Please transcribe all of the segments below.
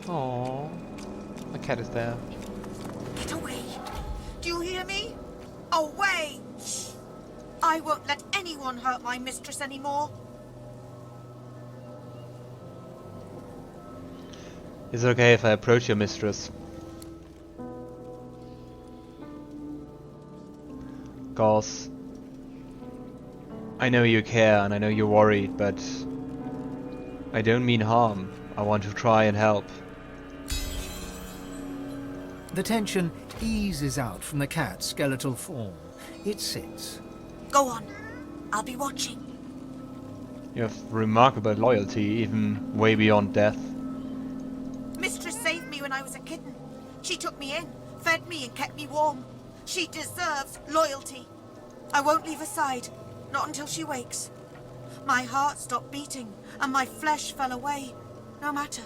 Oh, the cat is there. Get away! Do you hear me? Away! I won't let anyone hurt my mistress anymore. Is it okay if I approach your mistress? Cause I know you care and I know you're worried, but I don't mean harm. I want to try and help. The tension eases out from the cat's skeletal form. It sits. Go on. I'll be watching. You have remarkable loyalty, even way beyond death. Mistress saved me when I was a kitten. She took me in, fed me and kept me warm. She deserves loyalty. I won't leave her side, not until she wakes. My heart stopped beating and my flesh fell away. No matter,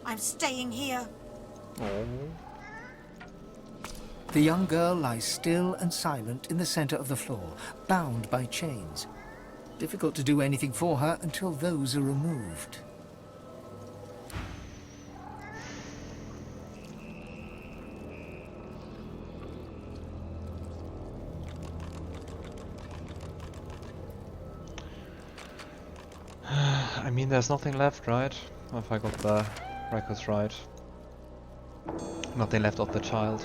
I'm staying here. Oh. The young girl lies still and silent in the center of the floor, bound by chains. Difficult to do anything for her until those are removed. I mean, there's nothing left, right? If I got the records right. Nothing left of the child.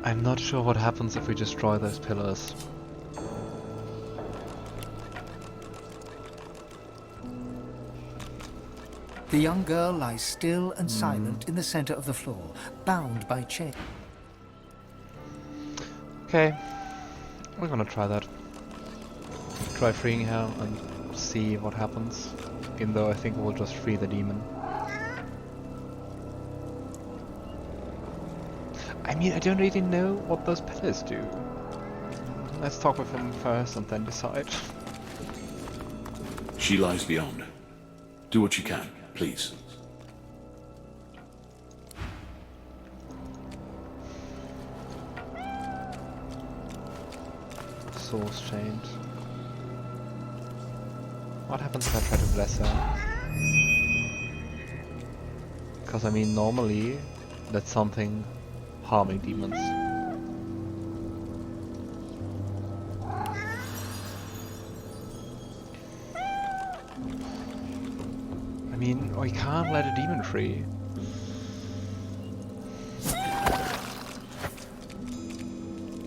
I'm not sure what happens if we destroy those pillars. The young girl lies still and silent in the center of the floor, bound by chains. Okay, we're gonna try that. Try freeing her and see what happens. Even though I think we'll just free the demon. I mean, I don't really know what those pillars do. Let's talk with him first and then decide. She lies beyond. Do what you can, please. Source chained. What happens if I try to bless her? Because I mean, normally that's something harming demons. I mean, we can't let a demon free.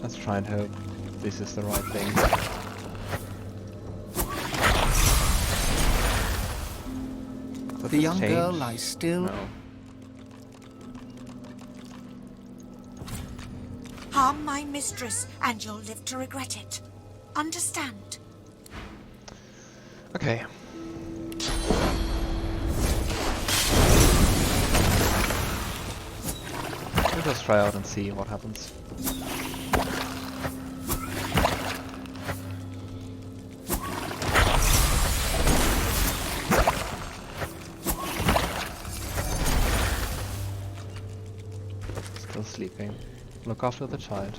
Let's try and hope this is the right thing. The young girl lies still. No. Harm my mistress and you'll live to regret it. Understand? Okay. We'll just try out and see what happens. Still sleeping. Look after the child.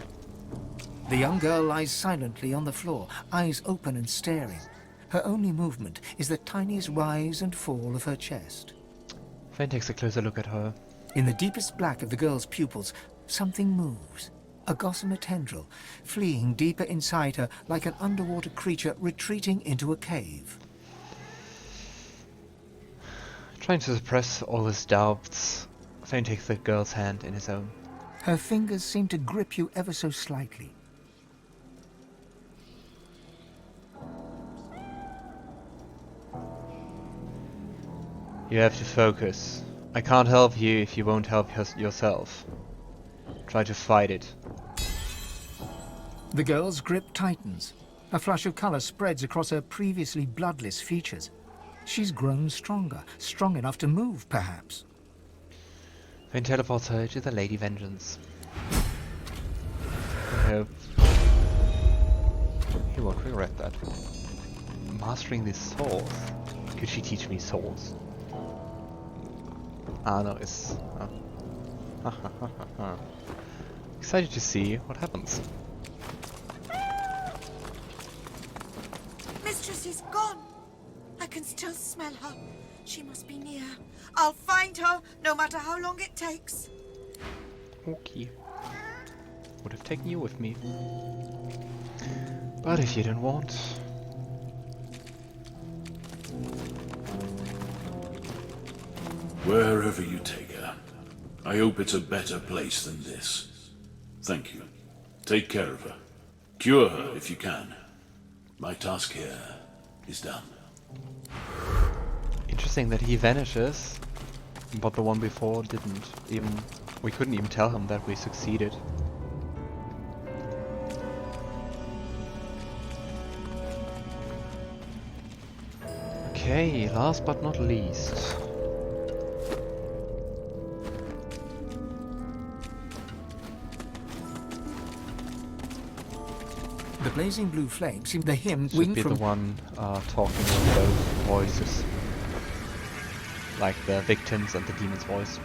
The young girl lies silently on the floor, eyes open and staring. Her only movement is the tiniest rise and fall of her chest. Fane takes a closer look at her. In the deepest black of the girl's pupils, something moves. A gossamer tendril, fleeing deeper inside her like an underwater creature retreating into a cave. Trying to suppress all his doubts, Fane takes the girl's hand in his own. Her fingers seem to grip you ever so slightly. You have to focus. I can't help you if you won't help yourself. Try to fight it. The girl's grip tightens. A flush of color spreads across her previously bloodless features. She's grown stronger, strong enough to move, perhaps. Fane teleports her to the Lady Vengeance. I hope he won't regret that. Mastering these souls. Could she teach me souls? Ah, no, it's... Excited to see what happens. Mistress is gone. I can still smell her. She must be near. I'll find her, no matter how long it takes. Okay. Would have taken you with me. But if you didn't want... Wherever you take her, I hope it's a better place than this. Thank you. Take care of her. Cure her if you can. My task here is done. Interesting that he vanishes, but the one before didn't. We couldn't even tell him that we succeeded. Okay, last but not least. The blazing blue flame seemed the hymn Should winged be from... the one talking with those voices. Like the victims and the demon's voice.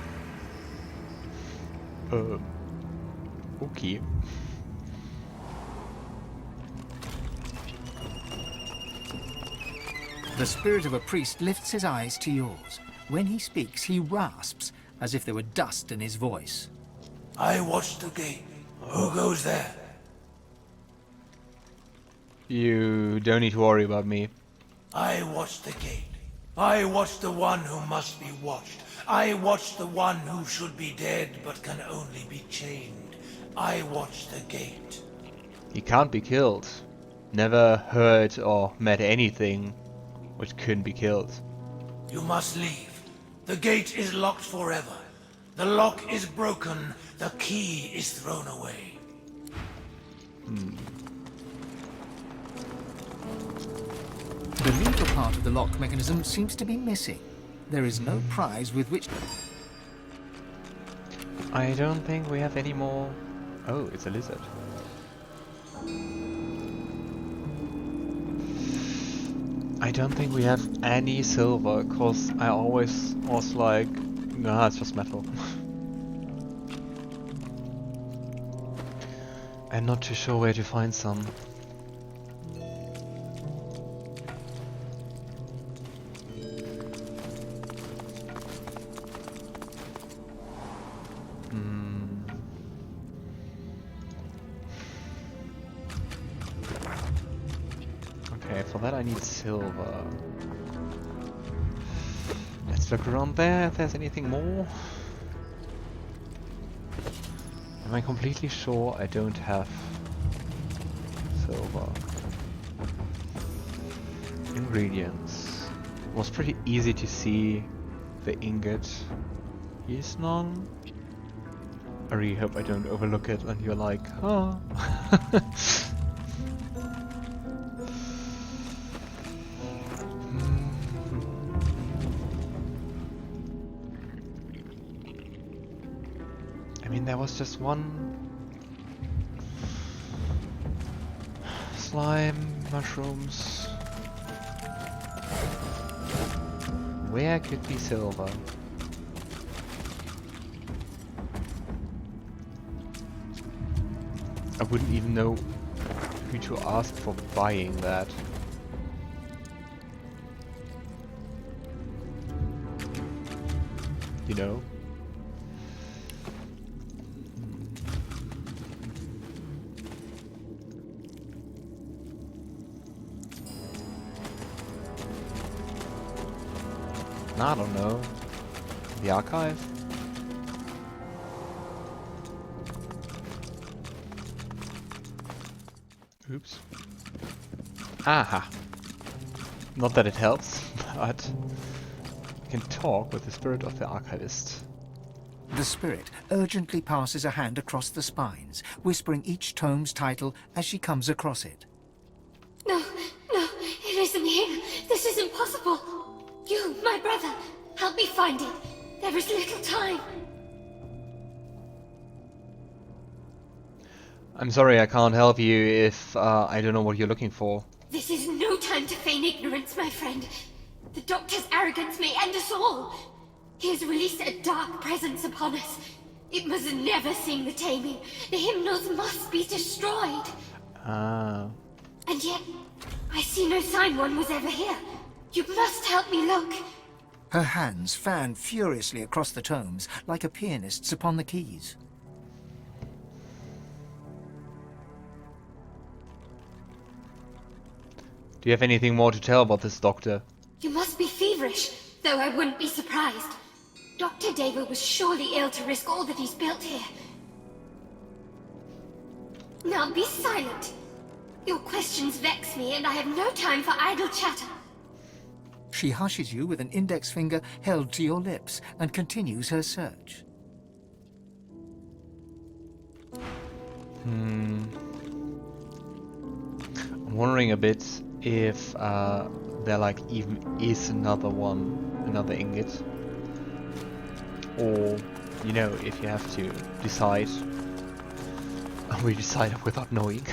Okay. The spirit of a priest lifts his eyes to yours. When he speaks, he rasps, as if there were dust in his voice. I watch the gate. Who goes there? You don't need to worry about me. I watch the gate. I watch the one who must be watched. I watch the one who should be dead but can only be chained. I watch the gate. He can't be killed. Never heard or met anything which couldn't be killed. You must leave. The gate is locked forever. The lock is broken. The key is thrown away. The lever part of the lock mechanism seems to be missing. There is no prize with which... I don't think we have any more... Oh, it's a lizard. I don't think we have any silver, cause I always was like, nah, it's just metal. I'm not too sure where to find some. Okay, for that I need silver. Let's look around there if there's anything more. Am I completely sure I don't have silver? Ingredients. It was pretty easy to see the ingot. Is none. I really hope I don't overlook it and you're like, huh? I mean, there was just one slime, mushrooms. Where could be silver? I wouldn't even know who to ask for buying that. You know? I don't know. The archive? Oops. Aha! Not that it helps, but I can talk with the spirit of the archivist. The spirit urgently passes a hand across the spines, whispering each tome's title as she comes across it. No, it isn't here. This is impossible. You, my brother, help me find it. There is little time. I'm sorry I can't help you if I don't know what you're looking for. This is no time to feign ignorance, my friend. The Doctor's arrogance may end us all. He has released a dark presence upon us. It must never sing the taming. The hymnals must be destroyed. Ah. And yet, I see no sign one was ever here. You must help me look. Her hands fan furiously across the tomes, like a pianist's upon the keys. Do you have anything more to tell about this doctor? You must be feverish, though I wouldn't be surprised. Dr. David was surely ill to risk all that he's built here. Now be silent. Your questions vex me, and I have no time for idle chatter. She hushes you with an index finger held to your lips and continues her search. I'm wondering a bit if there like even is another ingot. Or, you know, if you have to decide. And we decided without knowing.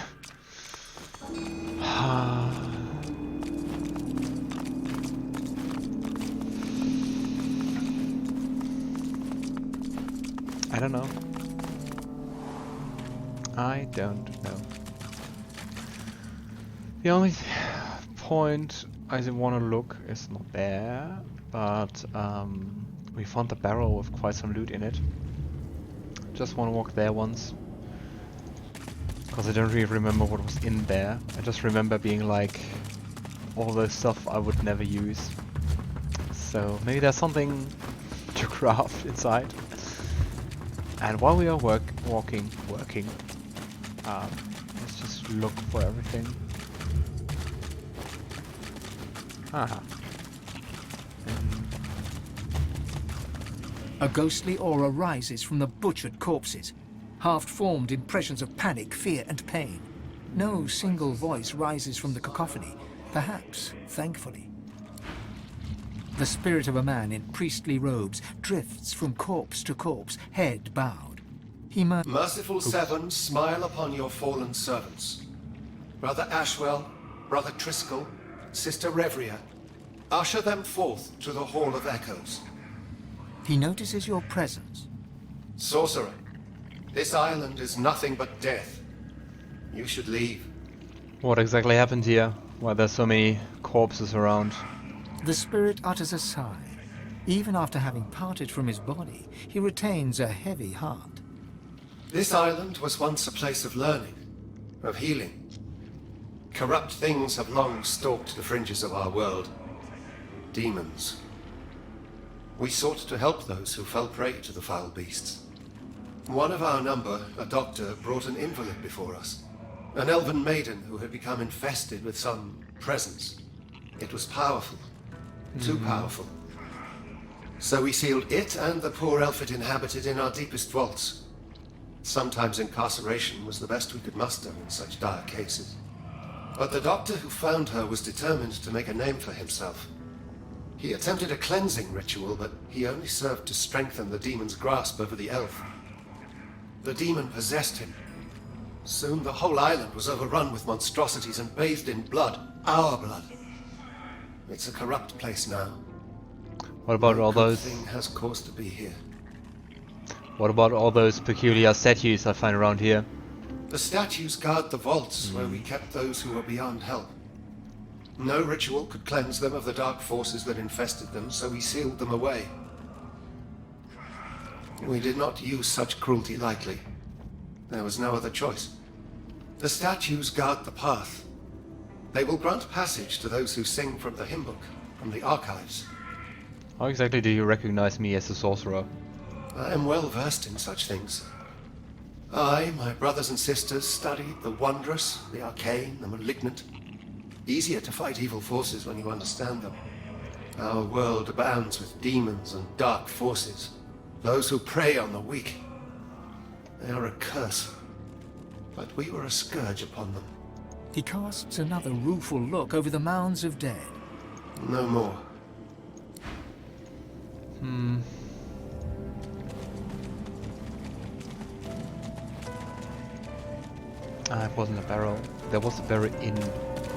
I don't know. I don't know. The only point I want to look is not there, but we found the barrel with quite some loot in it. Just want to walk there once. Because I don't really remember what was in there. I just remember being like all the stuff I would never use. So maybe there's something to craft inside. And while we are working, let's just look for everything. Aha. A ghostly aura rises from the butchered corpses, half-formed impressions of panic, fear, and pain. No single voice rises from the cacophony, perhaps thankfully. The spirit of a man in priestly robes drifts from corpse to corpse, head bowed. He Merciful Seven, smile upon your fallen servants. Brother Ashwell, Brother Triskel, Sister Revria, usher them forth to the Hall of Echoes. He notices your presence. Sorcerer, this island is nothing but death. You should leave. What exactly happened here? Why there's so many corpses around? The spirit utters a sigh. Even after having parted from his body, he retains a heavy heart. This island was once a place of learning, of healing. Corrupt things have long stalked the fringes of our world. Demons. We sought to help those who fell prey to the foul beasts. One of our number, a doctor, brought an invalid before us. An elven maiden who had become infested with some presence. It was powerful. Too powerful. So we sealed it and the poor elf it inhabited in our deepest vaults. Sometimes incarceration was the best we could muster in such dire cases. But the doctor who found her was determined to make a name for himself. He attempted a cleansing ritual, but he only served to strengthen the demon's grasp over the elf. The demon possessed him. Soon the whole island was overrun with monstrosities and bathed in blood. Our blood. It's a corrupt place now. What about all those? Thing has cause to be here. What about all those peculiar statues I find around here? The statues guard the vaults where we kept those who were beyond help. No ritual could cleanse them of the dark forces that infested them, so we sealed them away. We did not use such cruelty lightly. There was no other choice. The statues guard the path. They will grant passage to those who sing from the hymn book, from the archives. How exactly do you recognize me as a sorcerer? I am well versed in such things. I, my brothers and sisters, studied the wondrous, the arcane, the malignant. Easier to fight evil forces when you understand them. Our world abounds with demons and dark forces. Those who prey on the weak. They are a curse. But we were a scourge upon them. He casts another rueful look over the mounds of dead. No more. Ah, it wasn't a barrel. There was a barrel in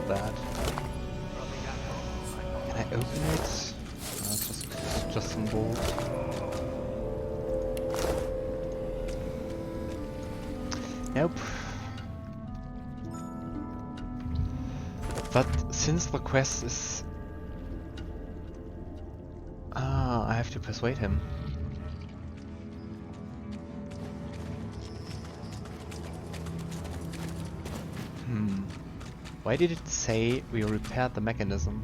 that. Can I open it? Just some gold. Nope. But since the quest is... I have to persuade him. Why did it say we repaired the mechanism?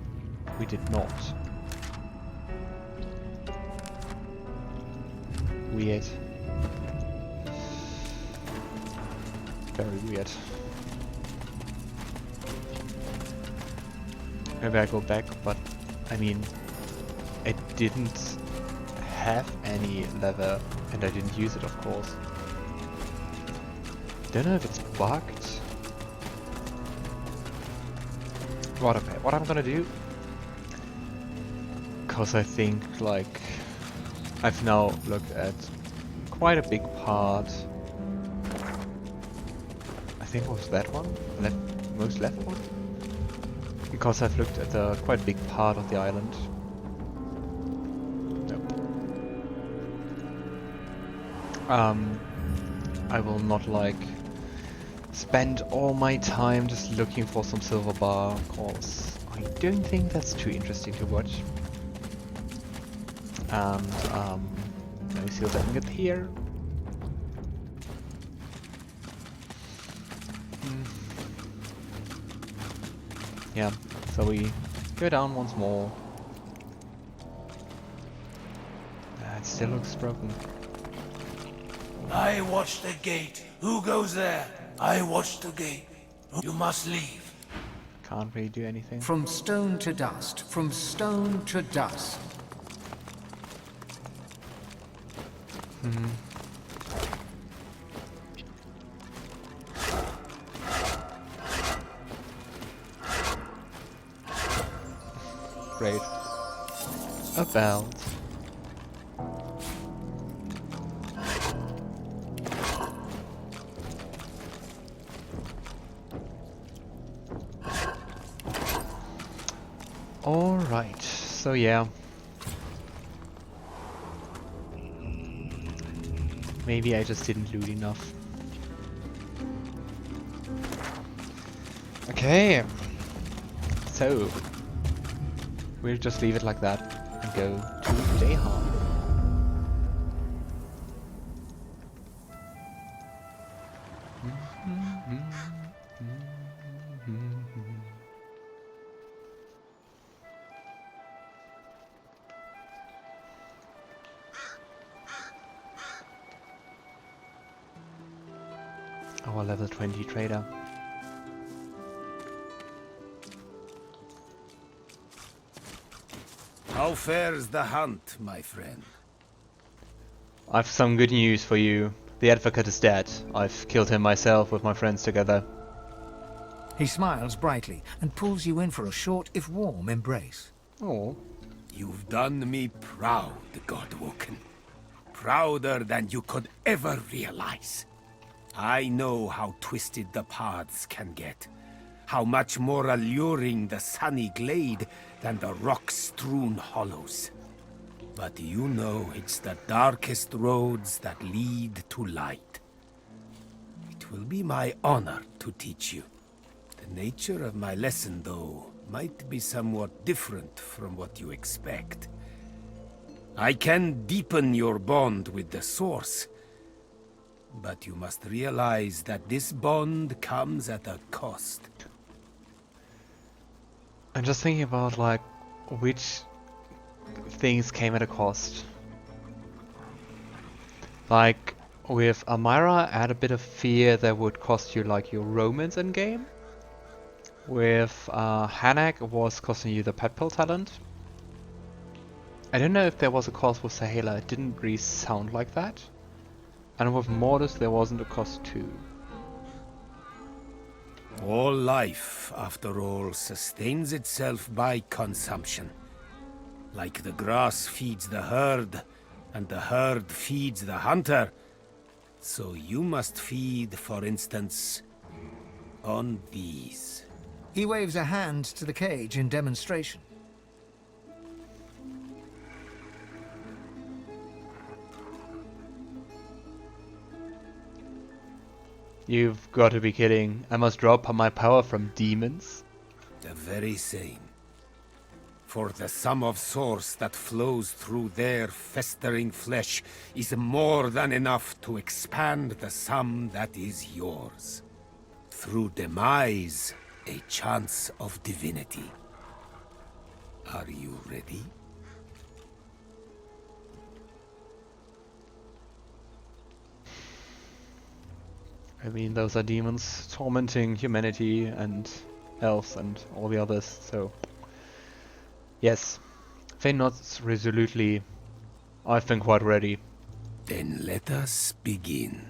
We did not. Weird. Very weird. Maybe I go back, but I mean, it didn't have any lever and I didn't use it, of course. Don't know if it's bugged. What, okay, what I'm gonna do, because I think like I've now looked at quite a big part. I think it was that one, most left one, because I've looked at a quite big part of the island. Nope. I will not like spend all my time just looking for some silver bar, cause I don't think that's too interesting to watch. And let me see what I can get here. Yeah, so we go down once more. It still looks broken. I watch the gate. Who goes there? I watch the gate. You must leave. Can't really do anything. From stone to dust, from stone to dust. Great. A belt. Alright, so yeah. Maybe I just didn't loot enough. Okay. So, we'll just leave it like that and go to Jahan. Our level 20 trader. How fares the hunt, my friend? I've some good news for you. The advocate is dead. I've killed him myself with my friends together. He smiles brightly and pulls you in for a short, if warm, embrace. Oh. You've done me proud, Godwoken. Prouder than you could ever realize. I know how twisted the paths can get. How much more alluring the sunny glade than the rock-strewn hollows. But you know it's the darkest roads that lead to light. It will be my honor to teach you. The nature of my lesson, though, might be somewhat different from what you expect. I can deepen your bond with the Source, but you must realize that this bond comes at a cost. I'm just thinking about like which things came at a cost. Like with Amira, add a bit of fear that would cost you like your romance in game. With Hanak, it was costing you the pet pill talent. I don't know if there was a cost with Sahela, it didn't really sound like that. And with Mortis there wasn't a cost too. All life, after all, sustains itself by consumption. Like the grass feeds the herd, and the herd feeds the hunter. So you must feed, for instance, on these. He waves a hand to the cage in demonstration. You've got to be kidding. I must draw my power from demons? The very same. For the sum of source that flows through their festering flesh is more than enough to expand the sum that is yours. Through demise, a chance of divinity. Are you ready? I mean, those are demons tormenting humanity and elves and all the others, so... Yes. Fane nods resolutely. I've been quite ready. Then let us begin.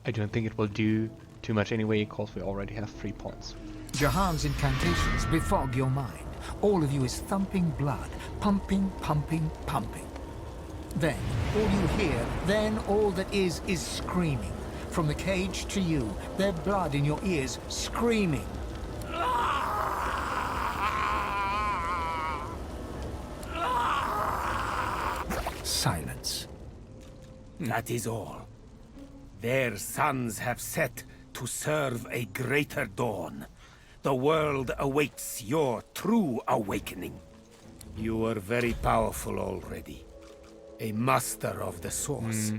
I don't think it will do too much anyway, because we already have 3 points. Jahan's incantations befog your mind. All of you is thumping blood, pumping, pumping, pumping. Then, all you hear, then all that is screaming. From the cage to you, their blood in your ears, screaming. Silence. That is all. Their suns have set to serve a greater dawn. The world awaits your true awakening. You are very powerful already. A master of the source.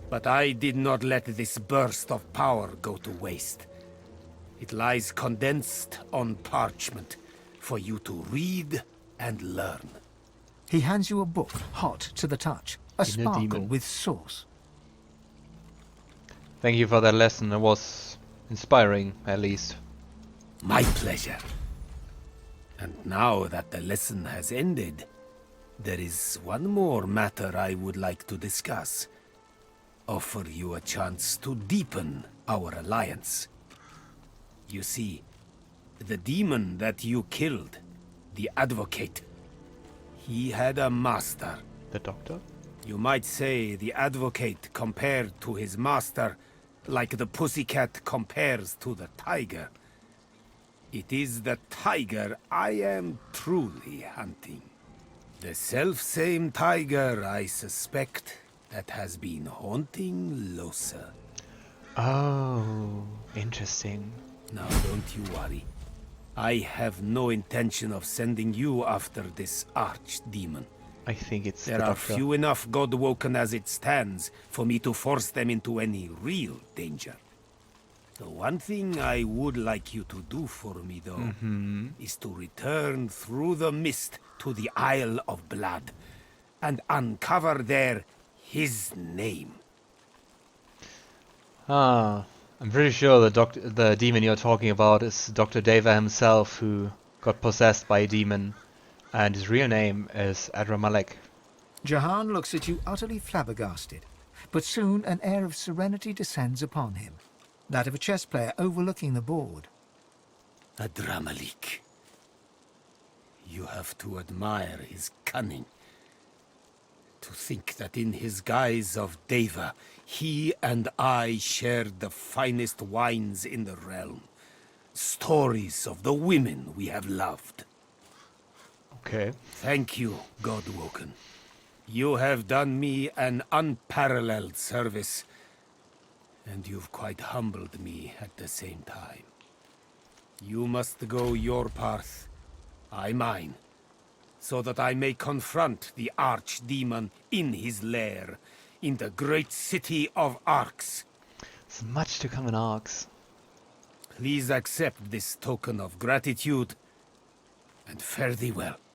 But I did not let this burst of power go to waste. It lies condensed on parchment for you to read and learn. He hands you a book, hot to the touch, a Inner sparkle demon. with source. Thank you for that lesson. It was inspiring, at least. My pleasure. And now that the lesson has ended, there is one more matter I would like to discuss. Offer you a chance to deepen our alliance. You see, the demon that you killed, the Advocate, he had a master. The doctor? You might say the Advocate compared to his master, like the pussycat compares to the tiger. It is the tiger I am truly hunting. The self-same tiger, I suspect, that has been haunting Lohse. Oh, interesting. Now don't you worry. I have no intention of sending you after this archdemon. I think it's the There are doctor. few enough Godwoken as it stands for me to force them into any real danger. The one thing I would like you to do for me, though, is to return through the mist to the Isle of Blood and uncover there his name. Ah, I'm pretty sure the demon you're talking about is Dr. Deva himself, who got possessed by a demon, and his real name is Adramalek. Jahan looks at you utterly flabbergasted, but soon an air of serenity descends upon him, that of a chess player overlooking the board. Adramalik. You have to admire his cunning. To think that in his guise of Deva, he and I shared the finest wines in the realm. Stories of the women we have loved. Okay. Thank you, Godwoken. You have done me an unparalleled service, and you've quite humbled me at the same time. You must go your path, I mine, so that I may confront the archdemon in his lair, in the great city of Arx. There's much to come in Arx. Please accept this token of gratitude, and fare thee well.